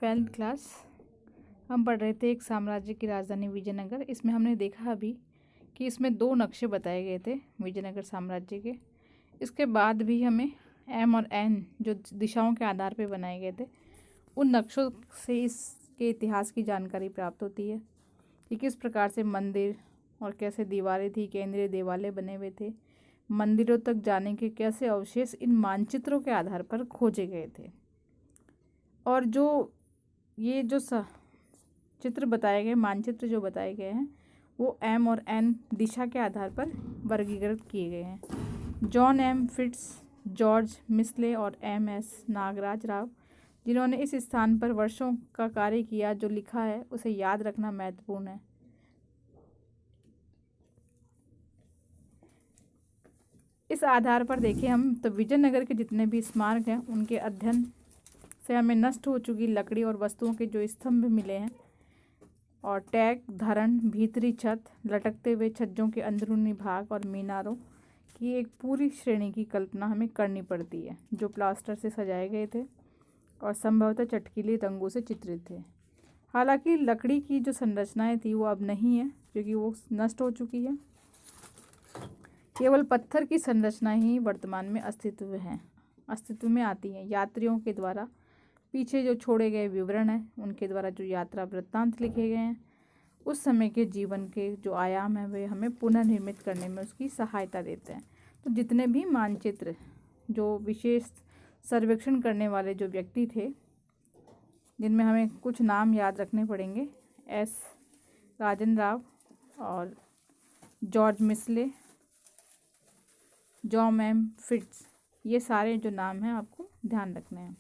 12th class हम पढ़ रहे थे एक साम्राज्य की राजधानी विजयनगर। इसमें हमने देखा अभी कि इसमें 2 नक्शे बताए गए थे विजयनगर साम्राज्य के। इसके बाद भी हमें एम और एन जो दिशाओं के आधार पर बनाए गए थे उन नक्शों से इसके इतिहास की जानकारी प्राप्त होती है कि किस प्रकार से मंदिर और कैसे दीवारें थी, केंद्रीय देवालय बने हुए थे, मंदिरों तक जाने के कैसे अवशेष इन मानचित्रों के आधार पर खोजे गए थे। और ये जो चित्र बताए गए, मानचित्र जो बताए गए हैं वो एम और एन दिशा के आधार पर वर्गीकृत किए गए हैं। जॉन एम फिट्स, जॉर्ज मिसले और एम एस नागराज राव जिन्होंने इस स्थान पर वर्षों का कार्य किया, जो लिखा है उसे याद रखना महत्वपूर्ण है। इस आधार पर देखें हम तो विजयनगर के जितने भी स्मारक हैं उनके अध्ययन से हमें नष्ट हो चुकी लकड़ी और वस्तुओं के जो स्तंभ मिले हैं और टैग, धरण, भीतरी छत, लटकते हुए छज्जों के अंदरूनी भाग और मीनारों की एक पूरी श्रेणी की कल्पना हमें करनी पड़ती है, जो प्लास्टर से सजाए गए थे और संभवतः चटकीले रंगों से चित्रित थे। हालांकि लकड़ी की जो संरचनाएं थी वो अब नहीं है, क्योंकि वो नष्ट हो चुकी है। केवल पत्थर की संरचनाएं ही वर्तमान में अस्तित्व में आती हैं। यात्रियों के द्वारा पीछे जो छोड़े गए विवरण हैं, उनके द्वारा जो यात्रा वृत्तांत लिखे गए हैं, उस समय के जीवन के जो आयाम हैं वे हमें पुनर्निर्मित करने में उसकी सहायता देते हैं। तो जितने भी मानचित्र जो विशेष सर्वेक्षण करने वाले जो व्यक्ति थे, जिनमें हमें कुछ नाम याद रखने पड़ेंगे, एस राजन राव और जॉर्ज मिसले, जॉन एम फिट्स, ये सारे जो नाम हैं आपको ध्यान रखने हैं।